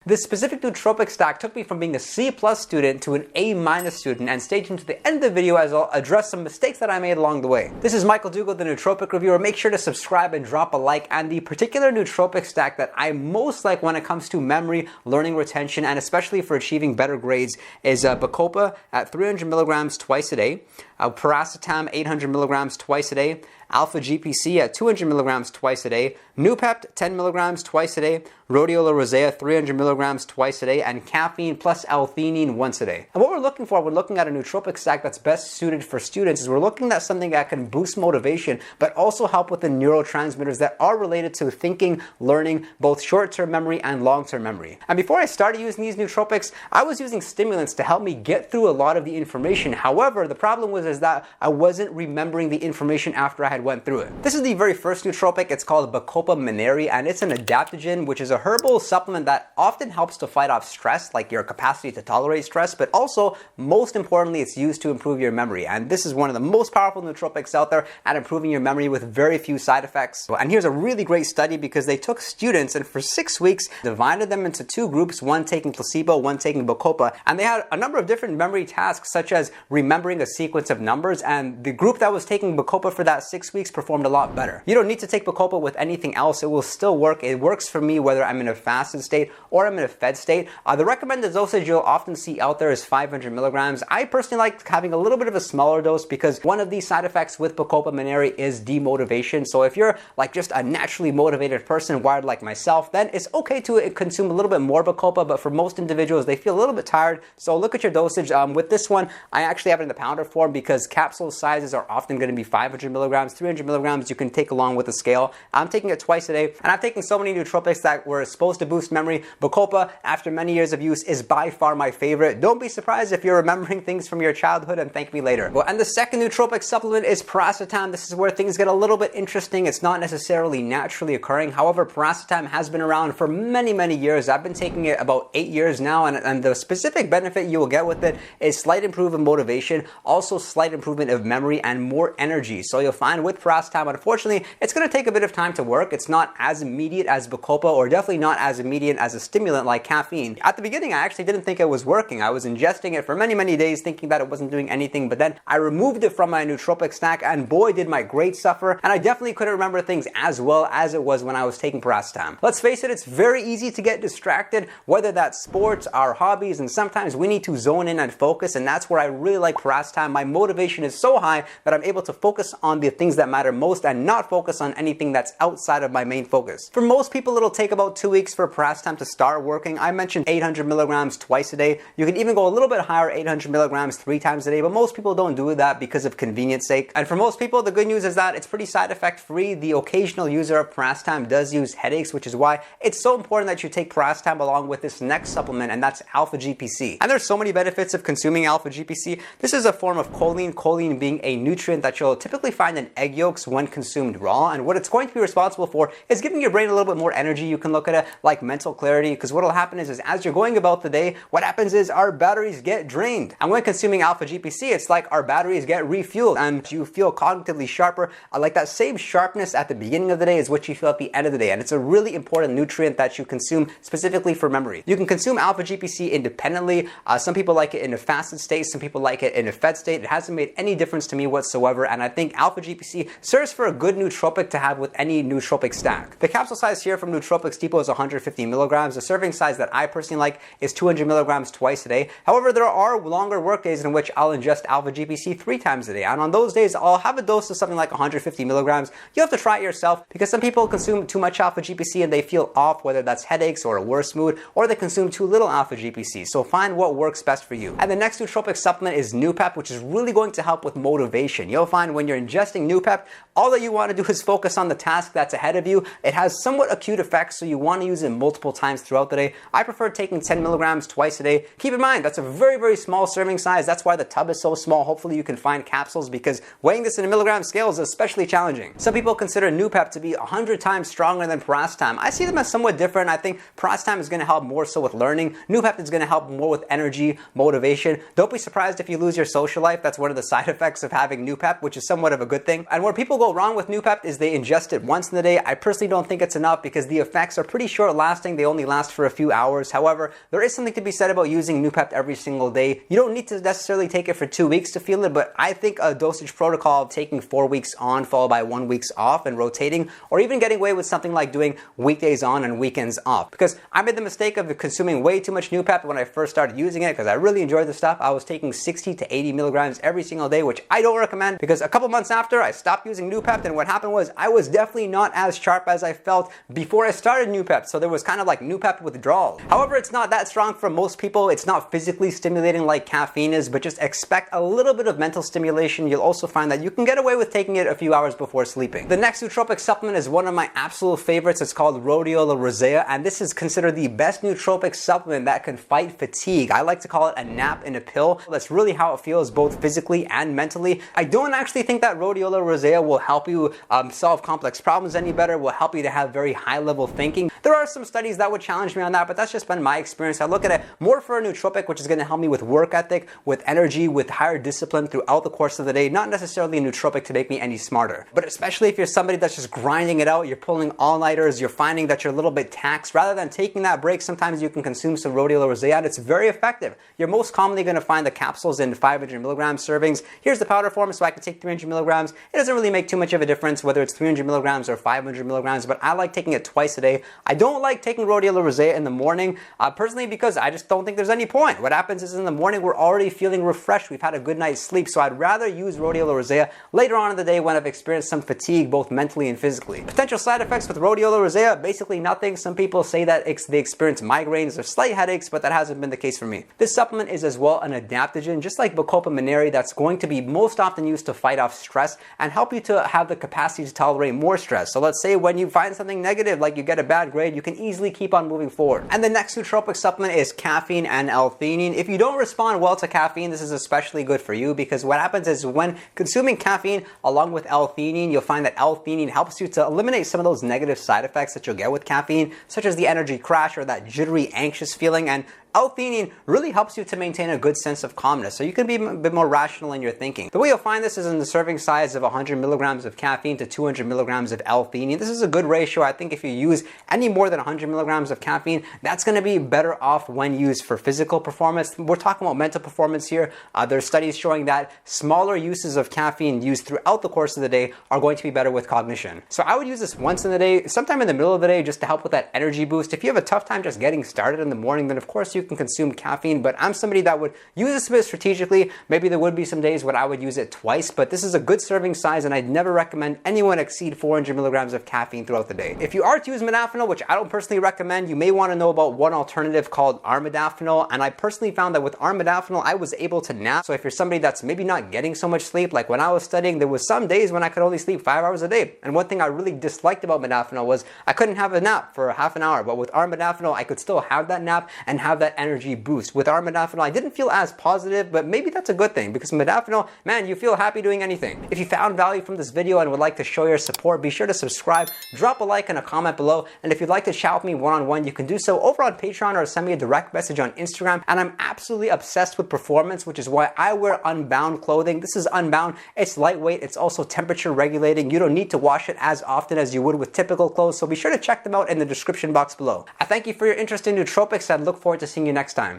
This specific nootropic stack took me from being a C+ student to an A- student, and stay tuned to the end of the video as I'll address some mistakes that I made along the way. This is Michael Dougal, the Nootropic Reviewer. Make sure to subscribe and drop a like. And the particular nootropic stack that I most like when it comes to memory, learning retention, and especially for achieving better grades is Bacopa at 300 milligrams twice a day, Paracetam 800 milligrams twice a day, Alpha GPC at 200 milligrams twice a day, Noopept 10 milligrams twice a day, Rhodiola rosea 300 milligrams twice a day, and caffeine plus L-theanine once a day. And what we're looking for, we're looking at a nootropic stack that's best suited for students, is we're looking at something that can boost motivation, but also help with the neurotransmitters that are related to thinking, learning, both short-term memory and long-term memory. And before I started using these nootropics, I was using stimulants to help me get through a lot of the information. However, the problem was that I wasn't remembering the information after I had went through it. This is the very first nootropic. It's called Bacopa Monnieri, and it's an adaptogen, which is a herbal supplement that often helps to fight off stress, like your capacity to tolerate stress, but also, most importantly, it's used to improve your memory. And this is one of the most powerful nootropics out there at improving your memory with very few side effects. And here's a really great study because they took students and for 6 weeks divided them into two groups, one taking placebo, one taking Bacopa, and they had a number of different memory tasks such as remembering a sequence of numbers, and the group that was taking Bacopa for that 6 weeks performed a lot better. You don't need to take Bacopa with anything else. It will still work. It works for me whether I'm in a fasted state or I'm in a fed state. The recommended dosage you'll often see out there is 500 milligrams. I personally like having a little bit of a smaller dose because one of the side effects with Bacopa Monnieri is demotivation. So if you're like just a naturally motivated person wired like myself, then it's okay to consume a little bit more Bacopa, but for most individuals, they feel a little bit tired. So look at your dosage. With this one, I actually have it in the powder form because capsule sizes are often going to be 500 milligrams, 300 milligrams you can take along with a scale. I'm taking it twice a day, and I'm taking so many nootropics that were supposed to boost memory. Bacopa, after many years of use, is by far my favorite. Don't be surprised if you're remembering things from your childhood and thank me later. Well, and the second nootropic supplement is Paracetam. This is where things get a little bit interesting. It's not necessarily naturally occurring. However, Paracetam has been around for many, many years. I've been taking it about 8 years now, and the specific benefit you will get with it is slight improvement of motivation, also slight improvement of memory and more energy. So you'll find with Paracetam, unfortunately, it's going to take a bit of time to work. It's not as immediate as Bacopa, or definitely not as immediate as a stimulant like caffeine. At the beginning, I actually didn't think it was working. I was ingesting it for many, many days thinking that it wasn't doing anything, but then I removed it from my nootropic stack, and boy, did my grades suffer, and I definitely couldn't remember things as well as it was when I was taking Paracetam. Let's face it, it's very easy to get distracted, whether that's sports, our hobbies, and sometimes we need to zone in and focus, and that's where I really like Paracetam. My motivation is so high that I'm able to focus on the things that matter most and not focus on anything that's outside of my main focus. For most people, it'll take about 2 weeks for Paracetam to start working. I mentioned 800 milligrams twice a day. You can even go a little bit higher, 800 milligrams 3 times a day, but most people don't do that because of convenience sake. And for most people, the good news is that it's pretty side effect free. The occasional user of Paracetam does use headaches, which is why it's so important that you take Paracetam along with this next supplement, and that's Alpha GPC. And there's so many benefits of consuming Alpha GPC. This is a form of choline, choline being a nutrient that you'll typically find in egg yolks when consumed raw, and what it's going to be responsible for is giving your brain a little bit more energy. You can look at it like mental clarity, because what will happen is as you're going about the day, what happens is our batteries get drained, and when consuming Alpha GPC, it's like our batteries get refueled and you feel cognitively sharper. Like that same sharpness at the beginning of the day is what you feel at the end of the day, and it's a really important nutrient that you consume specifically for memory. You can consume Alpha GPC independently. Some people like it in a fasted state, some people like it in a fed state. It hasn't made any difference to me whatsoever, and I think Alpha GPC serves for a good nootropic to have with any nootropic stack. The capsule size here from Nootropics Depot is 150 milligrams. The serving size that I personally like is 200 milligrams twice a day. However, there are longer work days in which I'll ingest Alpha GPC 3 times a day, and on those days, I'll have a dose of something like 150 milligrams. You'll have to try it yourself because some people consume too much Alpha GPC and they feel off, whether that's headaches or a worse mood, or they consume too little Alpha GPC. So find what works best for you. And the next nootropic supplement is Noopept, which is really going to help with motivation. You'll find when you're ingesting Noopept, all that you want to do is focus on the task that's ahead of you. It has somewhat acute effects, so you want to use it multiple times throughout the day. I prefer taking 10 milligrams twice a day. Keep in mind, that's a very, very small serving size. That's why the tub is so small. Hopefully you can find capsules because weighing this in a milligram scale is especially challenging. Some people consider Noopept to be 100 times stronger than Paracetam. I see them as somewhat different. I think Paracetam is going to help more so with learning. Noopept is going to help more with energy, motivation. Don't be surprised if you lose your social life. That's one of the side effects of having Noopept, which is somewhat of a good thing. And where people go go wrong with Nootropic is they ingest it once in the day. I personally don't think it's enough because the effects are pretty short lasting. They only last for a few hours. However, there is something to be said about using Nootropic every single day. You don't need to necessarily take it for 2 weeks to feel it, but I think a dosage protocol of taking 4 weeks on followed by 1 week off and rotating, or even getting away with something like doing weekdays on and weekends off. Because I made the mistake of consuming way too much Nootropic when I first started using it because I really enjoyed the stuff. I was taking 60 to 80 milligrams every single day, which I don't recommend, because a couple months after I stopped using Nootropic, and what happened was I was definitely not as sharp as I felt before I started Nootropic. So there was kind of like Nootropic withdrawal. However, it's not that strong for most people. It's not physically stimulating like caffeine is, but just expect a little bit of mental stimulation. You'll also find that you can get away with taking it a few hours before sleeping. The next nootropic supplement is one of my absolute favorites. It's called Rhodiola rosea, and this is considered the best nootropic supplement that can fight fatigue. I like to call it a nap in a pill. That's really how it feels, both physically and mentally. I don't actually think that Rhodiola rosea will help you solve complex problems any better, will help you to have very high level thinking. There are some studies that would challenge me on that, but that's just been my experience. I look at it more for a nootropic, which is going to help me with work ethic, with energy, with higher discipline throughout the course of the day, not necessarily a nootropic to make me any smarter. But especially if you're somebody that's just grinding it out, you're pulling all-nighters, you're finding that you're a little bit taxed, rather than taking that break, sometimes you can consume some Rhodiola rosea, and it's very effective. You're most commonly going to find the capsules in 500 milligram servings. Here's the powder form, so I can take 300 milligrams. It doesn't really make too much of a difference whether it's 300 milligrams or 500 milligrams, but I like taking it twice a day. I don't like taking Rhodiola rosea in the morning, personally, because I just don't think there's any point. What happens is in the morning, we're already feeling refreshed. We've had a good night's sleep, so I'd rather use Rhodiola rosea later on in the day when I've experienced some fatigue, both mentally and physically. Potential side effects with Rhodiola rosea, basically nothing. Some people say that they experience migraines or slight headaches, but that hasn't been the case for me. This supplement is as well an adaptogen, just like Bacopa Monnieri, that's going to be most often used to fight off stress and help you to have the capacity to tolerate more stress. So let's say when you find something negative, like you get a bad grade, you can easily keep on moving forward. And the next nootropic supplement is caffeine and L-theanine. If you don't respond well to caffeine, this is especially good for you, because what happens is when consuming caffeine along with L-theanine, you'll find that L-theanine helps you to eliminate some of those negative side effects that you'll get with caffeine, such as the energy crash or that jittery, anxious feeling. And L-theanine really helps you to maintain a good sense of calmness, so you can be a bit more rational in your thinking. The way you'll find this is in the serving size of 100 milligrams of caffeine to 200 milligrams of L-theanine. This is a good ratio. I think if you use any more than 100 milligrams of caffeine, that's going to be better off when used for physical performance. We're talking about mental performance here. There's studies showing that smaller uses of caffeine used throughout the course of the day are going to be better with cognition. So I would use this once in the day, sometime in the middle of the day, just to help with that energy boost. If you have a tough time just getting started in the morning, then of course you can consume caffeine, but I'm somebody that would use this a bit strategically. Maybe there would be some days when I would use it twice, but this is a good serving size, and I'd never recommend anyone exceed 400 milligrams of caffeine throughout the day. If you are to use modafinil, which I don't personally recommend, you may want to know about one alternative called armodafinil, and I personally found that with armodafinil, I was able to nap. So if you're somebody that's maybe not getting so much sleep, like when I was studying, there was some days when I could only sleep 5 hours a day, and one thing I really disliked about modafinil was I couldn't have a nap for half an hour, but with armodafinil, I could still have that nap and have that energy boost. With armodafinil, I didn't feel as positive, but maybe that's a good thing, because modafinil, man, you feel happy doing anything. If you found value from this video and would like to show your support, be sure to subscribe, drop a like and a comment below, and if you'd like to chat with me one-on-one, you can do so over on Patreon or send me a direct message on Instagram. And I'm absolutely obsessed with performance, which is why I wear Unbound clothing. This is Unbound. It's lightweight. It's also temperature regulating. You don't need to wash it as often as you would with typical clothes, so be sure to check them out in the description box below. I thank you for your interest in nootropics, and look forward to seeing you next time.